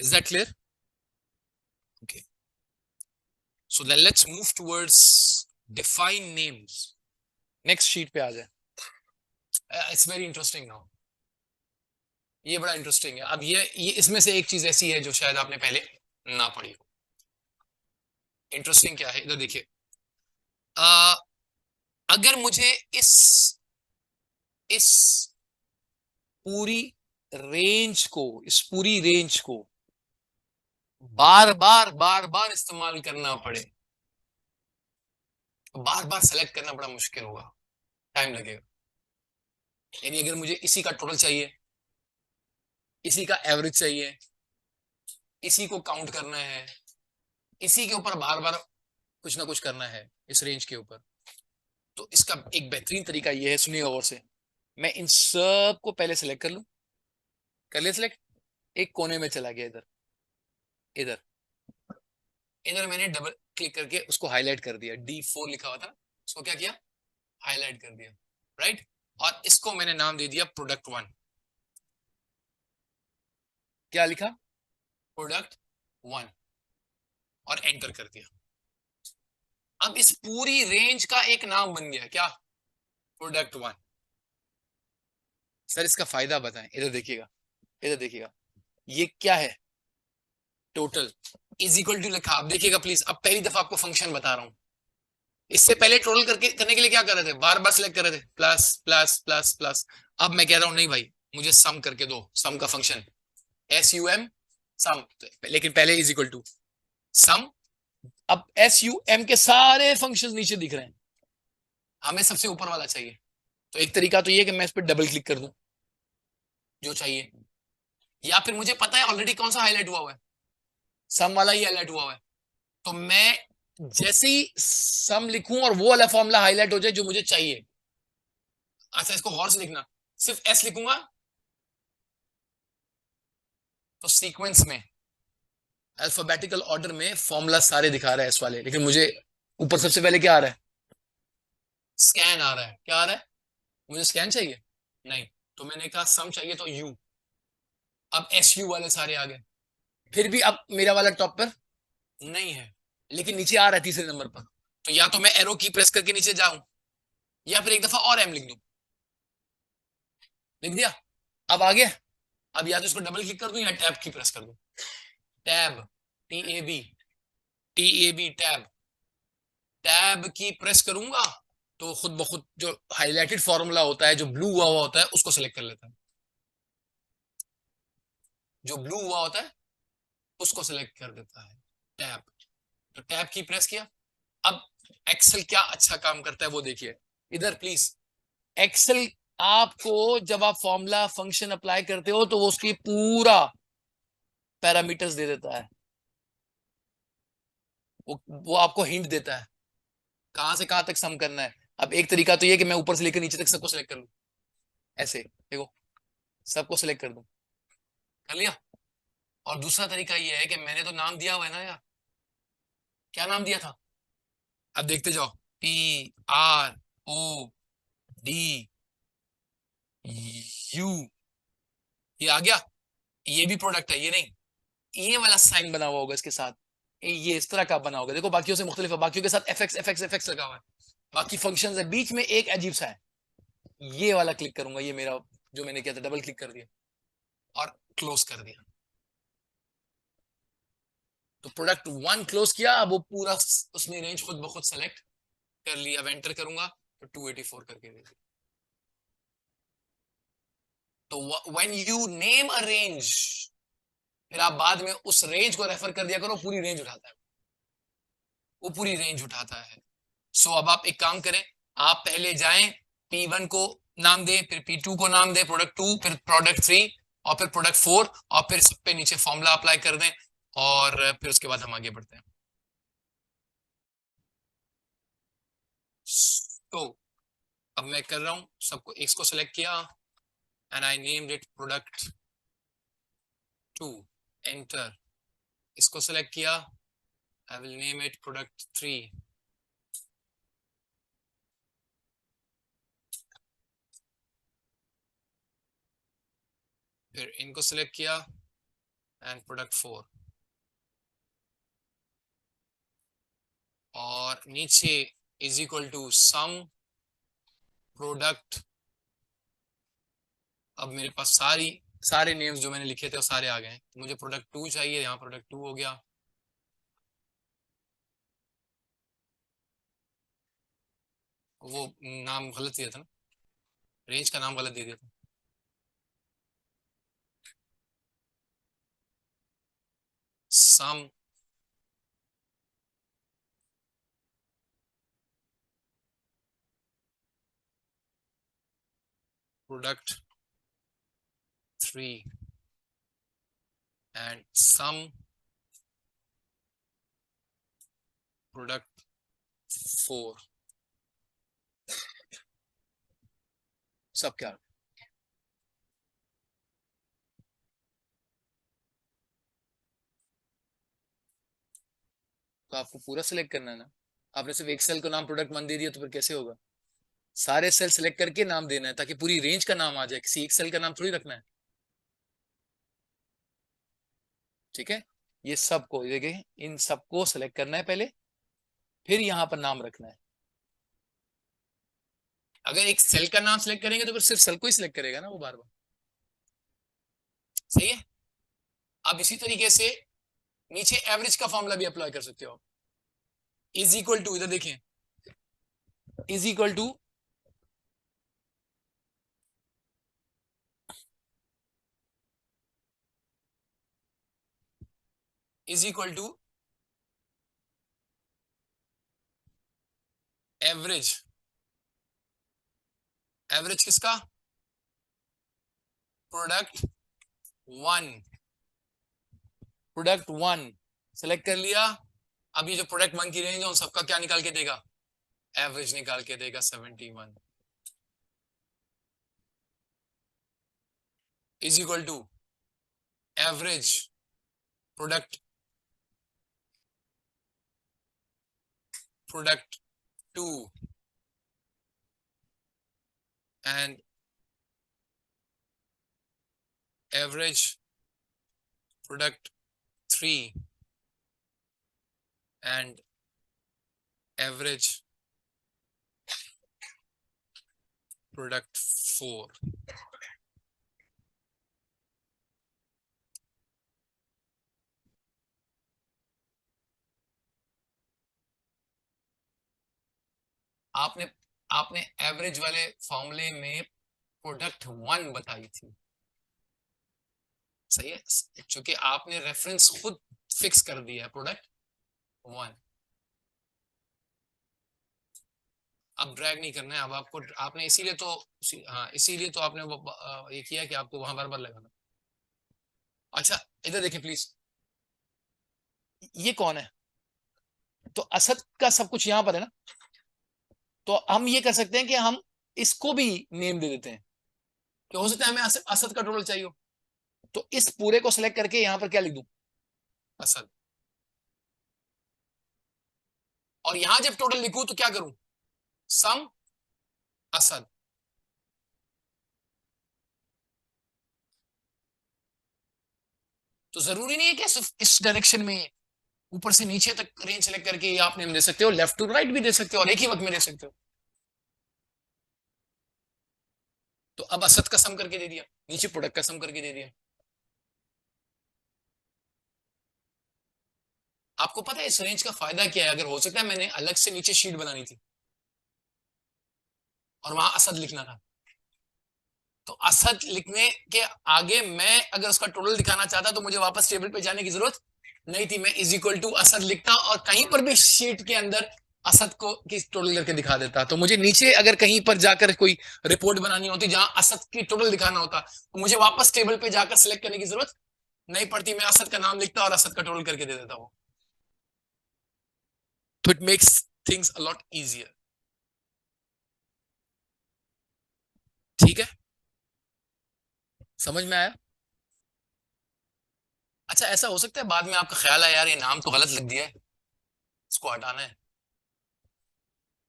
Is that clear? Okay. So then let's move towards define names. Next sheet पे आ जाए. It's very interesting now. ये बड़ा interesting है. अब ये इसमें से एक चीज ऐसी है जो शायद आपने पहले ना पढ़ी हो. इंटरेस्टिंग क्या है, इधर देखिए. आ, अगर मुझे इस पूरी इस पूरी रेंज को बार बार इस्तेमाल करना पड़े, बार बार सेलेक्ट करना बड़ा मुश्किल होगा, टाइम लगेगा. यानी अगर मुझे इसी का टोटल चाहिए, इसी का एवरेज चाहिए, इसी को काउंट करना है, इसी के ऊपर बार बार कुछ ना कुछ करना है इस रेंज के ऊपर, तो इसका एक बेहतरीन तरीका यह है. सुनिए गौर से. मैं इन सब को पहले सेलेक्ट कर लूं. कर लिया सेलेक्ट. एक कोने में चला गया, इधर इधर इधर मैंने डबल क्लिक करके उसको हाईलाइट कर दिया. D4 लिखा हुआ था, उसको क्या किया, हाईलाइट कर दिया. राइट. और इसको मैंने नाम दे दिया प्रोडक्ट 1. क्या लिखा, प्रोडक्ट 1. और एंटर कर दिया. अब इस पूरी रेंज का एक नाम बन गया, क्या, प्रोडक्ट 1. सर इसका फायदा बताएं. इधर देखिएगा, इधर देखिएगा. ये क्या है, टोटल इज इक्वल टू लिखा. आप देखिएगा प्लीज. अब पहली दफा आपको फंक्शन बता रहा हूं. इससे पहले टोटल करने के लिए क्या कर रहे थे, बार बार सिलेक्ट कर रहे थे, प्लस प्लस प्लस प्लस. अब मैं कह रहा हूं नहीं भाई, मुझे सम करके दो. सम का फंक्शन SUM सम. लेकिन पहले इज इक्वल टू सम. अब SUM के सारे फंक्शंस नीचे दिख रहे हैं, हमें सबसे ऊपर वाला चाहिए. तो एक तरीका तो ये कि मैं इस पर डबल क्लिक कर दूं जो चाहिए, या फिर मुझे पता है ऑलरेडी कौन सा हाईलाइट हुआ हुआ है, सम वाला ही हाईलाइट हुआ हुआ है. तो मैं जैसे ही सम लिखूं और वो वाला फॉर्मूला हाईलाइट हो जाए जो मुझे चाहिए. अच्छा इसको गौर से लिखना. सिर्फ S लिखूंगा तो सीक्वेंस में अल्फाबेटिकल ऑर्डर में फॉर्मूला सारे दिखा रहा है S वाले, लेकिन मुझे ऊपर सबसे पहले क्या आ रहा है, स्कैन आ रहा है. क्या आ रहा है, मुझे स्कैन चाहिए नहीं. तो मैंने कहा सम चाहिए तो U. अब SU वाले सारे आ गए. फिर भी अब मेरा वाला टॉप पर नहीं है, लेकिन नीचे आ रहा है तीसरे नंबर पर. तो या तो मैं एरो की प्रेस करके नीचे जाऊं, या फिर एक दफा और M लिख दूं. लिख दिया. अब आ गया. अब या तो इसको डबल क्लिक कर दूं या टैब की प्रेस कर दूं. Tab, TAB tab. टैब की प्रेस करूंगा तो खुद ब खुद जो हाईलाइटेड फॉर्मूला होता है, जो ब्लू हुआ हुआ होता है, उसको सिलेक्ट कर लेता है. जो ब्लू हुआ होता है उसको सिलेक्ट कर देता है टैब. तो टैब की प्रेस किया. अब एक्सेल क्या अच्छा काम करता है वो देखिए. इधर प्लीज. एक्सेल आपको जब आप फॉर्मूला फंक्शन अप्लाई करते हो तो वो उसकी पूरा पैरामीटर्स दे देता है. वो आपको हिंट देता है कहां से कहां तक सम करना है. अब एक तरीका तो ये कि मैं ऊपर से लेकर नीचे तक सबको सिलेक्ट कर लूं. ऐसे देखो, सबको सिलेक्ट कर दूं. कर लिया. और दूसरा तरीका ये है कि मैंने तो नाम दिया हुआ है ना यार. क्या नाम दिया था, अब देखते जाओ. PRODU. ये आ गया. ये भी प्रोडक्ट है, ये नहीं. ये वाला साइन बना हुआ होगा इसके साथ. ये इस तरह का बना होगा. देखो बाकियों से मुख्तलिफ है, बाकियों के साथ FX लगा हुआ है, बाकी फंक्शंस है, बीच में एक अजीब सा है. ये वाला क्लिक करूंगा, ये मेरा जो मैंने किया था, डबल क्लिक कर दिया और क्लोज कर दिया. तो प्रोडक्ट 1 क्लोज किया. अब वो पूरा उसने रेंज खुद ब खुद सेलेक्ट कर लिया. अब एंटर करूंगा तो 284 करके दे दिया. तो when you name a range, फिर आप बाद में उस रेंज को रेफर कर दिया करो. पूरी रेंज उठाता है, वो पूरी रेंज उठाता है. सो अब आप एक काम करें. आप पहले जाएं, P1 को नाम दें, फिर P2 को नाम दें प्रोडक्ट 2, फिर प्रोडक्ट 3, और फिर प्रोडक्ट 4, और फिर सब पे नीचे फॉर्मूला अप्लाई कर दें. और फिर उसके बाद हम आगे बढ़ते हैं. तो अब मैं कर रहा हूं, सबको इसको सेलेक्ट किया and I named it product 2. Enter. इसको सेलेक्ट किया, I will name it product 3. फिर इनको सेलेक्ट किया, एंड प्रोडक्ट 4, और नीचे is equal to sum product. अब मेरे पास सारे नेम्स जो मैंने लिखे थे वो सारे आ गए हैं। मुझे प्रोडक्ट 2 चाहिए, यहाँ प्रोडक्ट 2 हो गया। वो नाम गलत दिया था ना, रेंज का नाम गलत दे दिया था। Some product 3 and some product 4, सब क्या? तो आपको पूरा सिलेक्ट करना है ना। आपने सिर्फ एक सेल को नाम प्रोडक्ट 1 दे दिया तो फिर कैसे होगा? सारे सेल सिलेक्ट करके नाम देना है ताकि पूरी रेंज का नाम आ जाए, किसी एक सेल का नाम थोड़ी रखना है। ठीक है, ये सबको देखिए, इन सबको सिलेक्ट करना है पहले, फिर यहां पर नाम रखना है। अगर एक सेल का नाम सिलेक्ट करेंगे तो फिर सिर्फ सेल को ही सिलेक्ट करेगा ना वो बार बार। सही है। अब इसी तरीके से नीचे एवरेज का फॉर्मूला भी अप्लाई कर सकते हो। इज इक्वल टू, इधर देखिए, is equal to is equal to average. Average किसका? प्रोडक्ट 1। प्रोडक्ट 1 सेलेक्ट कर लिया। अब ये जो प्रोडक्ट 1 की रेंज है उन सबका क्या निकाल के देगा? एवरेज निकाल के देगा 71। Is equal to average product product 2 and average product 3 and average product 4। आपने आपने एवरेज वाले फॉर्मूले में प्रोडक्ट 1 बताई थी। सही है, क्योंकि आपने रेफरेंस खुद फिक्स कर दिया है प्रोडक्ट 1। अब ड्रैग नहीं करना है अब आपको, आपने इसीलिए तो हाँ इसीलिए तो आपने वो ये किया कि आपको वहां बार बार लगाना। अच्छा, इधर देखिए प्लीज, ये कौन है? तो असद का सब कुछ यहां पर है ना, तो हम ये कर सकते हैं कि हम इसको भी नेम दे देते हैं कि हो सकता है हमें असद, असद का टोटल चाहिए हो। तो इस पूरे को सिलेक्ट करके यहां पर क्या लिख दूं? असद। और यहां जब टोटल लिखूं तो क्या करूं? सम असद। तो जरूरी नहीं है कि सिर्फ इस डायरेक्शन में ऊपर से नीचे तक रेंज सेलेक्ट करके ये आप नेम दे सकते हो, लेफ्ट टू राइट भी दे सकते हो और एक ही वक्त में दे सकते हो। तो अब असद का सम करके दे दिया, नीचे प्रोडक्ट का सम करके दे दिया। आपको पता है इस रेंज का फायदा क्या है? अगर हो सकता है मैंने अलग से नीचे शीट बनानी थी और वहां असद लिखना था, तो असद लिखने के आगे मैं अगर उसका टोटल दिखाना चाहता तो मुझे वापस टेबल पे जाने की जरूरत नहीं थी। मैं इज इक्वल टू असद लिखता और कहीं पर भी शीट के अंदर असद को की टोटल करके दिखा देता। तो मुझे नीचे अगर कहीं पर जाकर कोई रिपोर्ट बनानी होती जहां असद की टोटल दिखाना होता तो मुझे वापस टेबल पे जाकर सिलेक्ट करने की जरूरत नहीं पड़ती। मैं असद का नाम लिखता और असद का टोटल करके दे देता वो। तो it makes things a lot easier. ठीक है, समझ में आया? अच्छा, ऐसा हो सकता है बाद में आपका ख्याल है यार ये नाम तो गलत लिख दिया है, इसको हटाना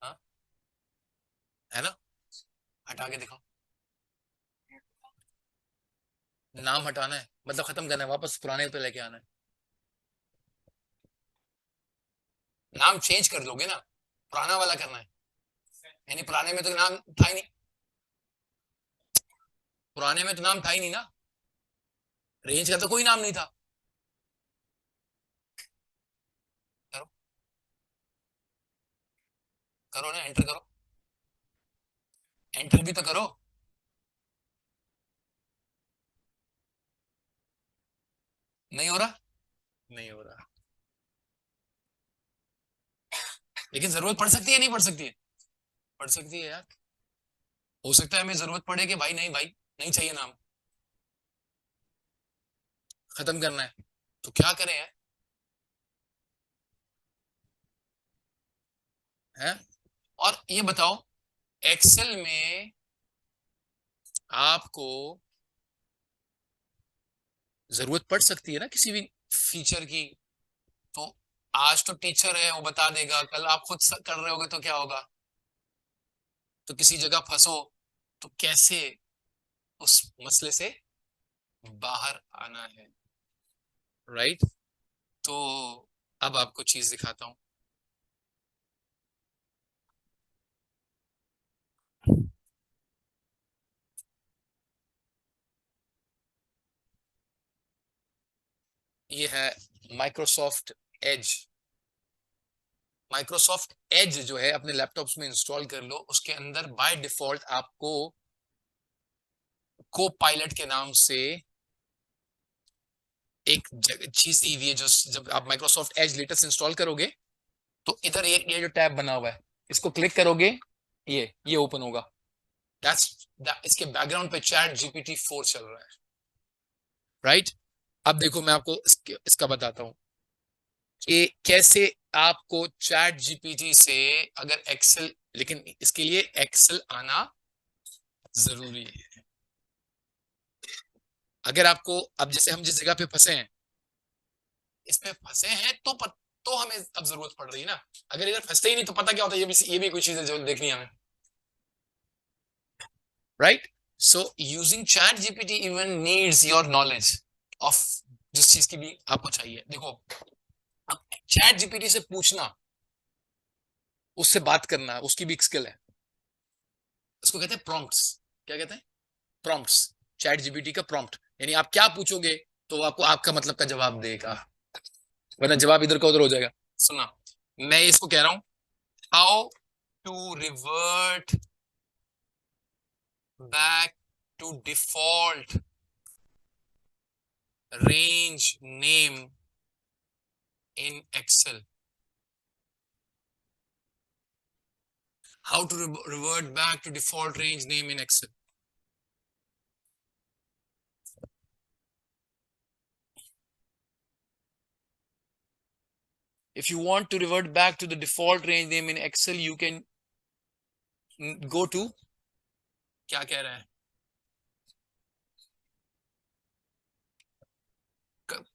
हाँ? है ना? हटा के दिखाओ, नाम हटाना है मतलब खत्म करना है, वापस पुराने पे लेके आना है। नाम चेंज कर दोगे ना, पुराना वाला करना है। यानी पुराने में तो नाम था ही नहीं, पुराने में तो नाम था ही नहीं ना, रेंज का तो कोई नाम नहीं था। करो, करो ना, एंटर करो, एंटर भी तो करो। नहीं हो रहा, नहीं हो रहा। लेकिन जरूरत पड़ सकती है, नहीं पड़ सकती है? पड़ सकती है यार। हो सकता है हमें जरूरत पड़े कि भाई नहीं, भाई नहीं चाहिए नाम, खत्म करना है, तो क्या करें यार? है? और ये बताओ, एक्सेल में आपको जरूरत पड़ सकती है ना किसी भी फीचर की, तो आज तो टीचर है वो बता देगा, कल आप खुद कर रहे होगे तो क्या होगा? तो किसी जगह फंसो तो कैसे उस मसले से बाहर आना है, राइट? तो अब आपको चीज दिखाता हूं। ये है माइक्रोसॉफ्ट एज। माइक्रोसॉफ्ट एज जो है अपने लैपटॉप्स में इंस्टॉल कर लो, उसके अंदर बाय डिफॉल्ट आपको को पायलट के नाम से एक चीज दी हुई है, जो जब आप माइक्रोसॉफ्ट एज लेटेस्ट इंस्टॉल करोगे तो इधर ये जो टैब बना हुआ है, इसको क्लिक करोगे, ये ओपन होगा। इसके बैकग्राउंड पे चैट जीपीटी 4 चल रहा है, राइट? अब देखो मैं आपको इसका बताता हूँ कि कैसे आपको चैट जीपीटी से अगर एक्सेल, लेकिन इसके लिए एक्सेल आना जरूरी है। अगर आपको, अब जैसे हम जिस जगह पे फंसे हैं, इस पे फंसे हैं तो हमें अब जरूरत पड़ रही है ना। अगर इधर फंसते ही नहीं तो पता क्या होता है, ये भी कोई चीज है जो देखनी है हमें, right? So using chat GPT even needs your knowledge of जिस चीज की भी आपको चाहिए। देखो, चैट जीपीटी से पूछना, उससे बात करना, उसकी भी एक स्किल है। उसको कहते हैं प्रॉम्प्ट्स। क्या कहते हैं? प्रॉम्प्ट्स। चैट जीपीटी का प्रॉम्प्ट यानी आप क्या पूछोगे तो वो आपको आपका मतलब का जवाब देगा, वरना जवाब इधर का उधर हो जाएगा। सुना, मैं इसको कह रहा हूं, how to revert back to default range name in Excel. How to revert back to default range name in Excel. If you want to revert back to the default range name in Excel, you can go to, क्या कह रहा है,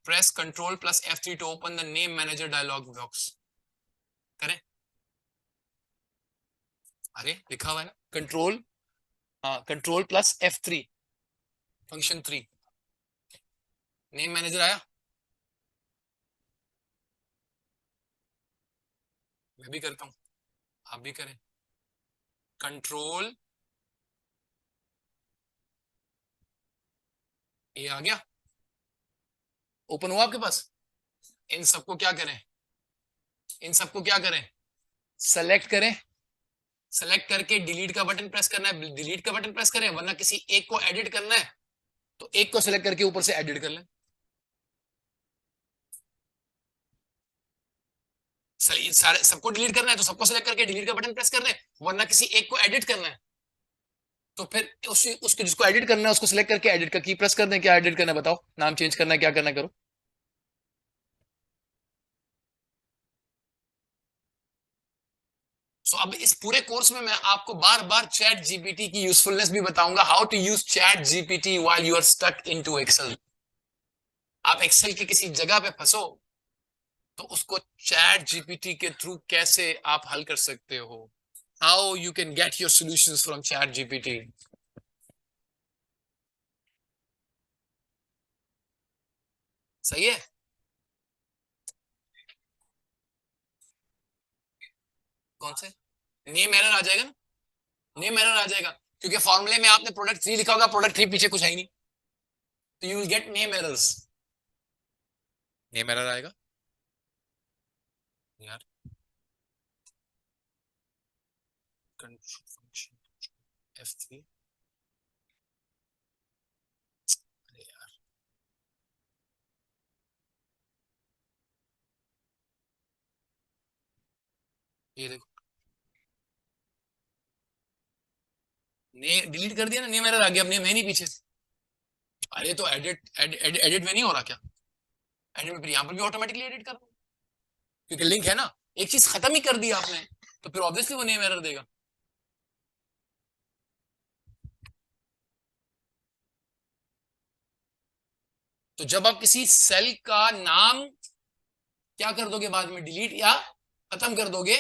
press Control plus F3 to open the name manager dialog box. करें? अरे लिखा हुआ है ना, कंट्रोल, हाँ control plus F3, function 3, name manager आया। मैं भी करता हूं, आप भी करें। कंट्रोल, ये आ गया, ओपन हुआ आपके पास। इन सबको क्या करें, इन सबको क्या करें, सेलेक्ट करें। सेलेक्ट करके डिलीट का बटन प्रेस करना है, डिलीट का बटन प्रेस करें, वरना किसी एक को एडिट करना है तो एक को सेलेक्ट करके ऊपर से एडिट कर लें। सारे सबको डिलीट करना है तो सबको सेलेक्ट करके डिलीट का बटन प्रेस कर दें, वरना किसी एक को एडिट करना है तो फिर उसको जिसको एडिट करना है उसको सिलेक्ट करके एडिट का की प्रेस कर दें। क्या एडिट करना है बताओ, नाम चेंज करना है, क्या करना है करो। सो अब इस पूरे कोर्स में मैं आपको बार बार चैट जीपीटी की यूजफुलनेस भी बताऊंगा, how to use ChatGPT while you are stuck into Excel. आप एक्सेल की किसी जगह पे फंसो तो उसको चैट जीपीटी के थ्रू कैसे आप हल कर सकते हो, how you can get your solutions from chat GPT. सही है। कौन से? नेम एरर आ जाएगा ना, नेम एरर आ जाएगा, क्योंकि फॉर्मूले में आपने प्रोडक्ट 3 लिखा होगा, प्रोडक्ट 3 पीछे कुछ है ही नहीं, तो you will get name errors, name error आएगा यार। फंक्शन F3, अरे यार ये देखो, ने डिलीट कर दिया ना, नेम एरर आ गया, अब नेम है नहीं पीछे। अरे तो एडिट एडिट में नहीं हो रहा क्या? एडिट में फिर यहाँ पर भी ऑटोमेटिकली एडिट कर दो, क्योंकि लिंक है ना, एक चीज खत्म ही कर दी आपने, तो फिर ऑब्वियसली वो नेम एरर देगा। तो जब आप किसी सेल का नाम क्या कर दोगे बाद में, डिलीट या खत्म कर दोगे,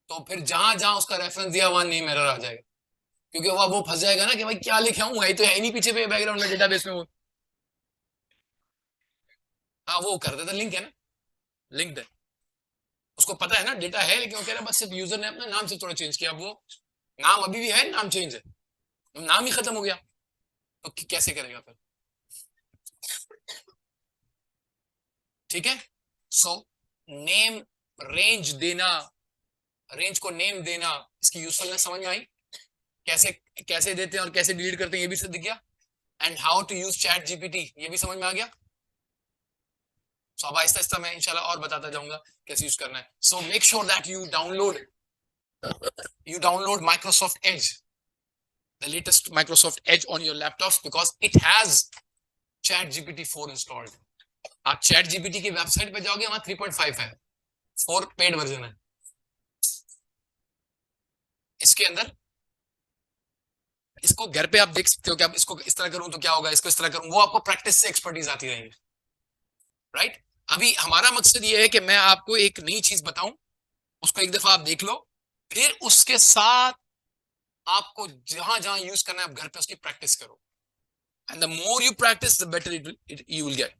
तो फिर जहां जहां उसका रेफरेंस दिया वहां नेम एरर आ जाएगा, क्योंकि वो फंस जाएगा ना कि भाई क्या लिखा हूं, है तो है ही नहीं पीछे पे बैकग्राउंड में डेटाबेस में वो। हाँ वो कर देता, लिंक है ना, लिंक्ड है, उसको पता है ना डेटा है, लेकिन वो कह रहा है बस सिर्फ यूजर ने अपना नाम से थोड़ा चेंज किया, वो नाम अभी भी है, नाम चेंज है, नाम ही खत्म हो गया, तो कैसे करेगा फिर? ठीक है। सो नेम, रेंज देना, रेंज को नेम देना, इसकी यूजफुलनेस समझ में आई, कैसे कैसे देते हैं और कैसे डिलीट करते हैं ये भी दिख गया, and how to use ChatGPT ये भी समझ में आ गया। सो अब आहिस्ता आहिस्ता मैं इंशाल्लाह और बताता जाऊंगा कैसे यूज करना है। So make sure that you download Microsoft Edge, the latest Microsoft Edge on your laptops, because it has ChatGPT 4 installed. आप ChatGPT की वेबसाइट पे जाओगे, वहां 3.5 है, 4 पेड वर्जन है। इसके अंदर, इसको घर पे आप देख सकते हो कि आप इसको इस तरह करूं तो क्या होगा, इसको इस तरह करूं, वो आपको प्रैक्टिस से एक्सपर्टीज आती रहेगी, राइट। अभी हमारा मकसद ये है कि मैं आपको एक नई चीज बताऊं, उसको एक दफा आप देख लो, फिर उसके साथ आपको जहां जहां यूज करना है आप घर पे उसकी प्रैक्टिस करो, and the more you practice the better it you will get.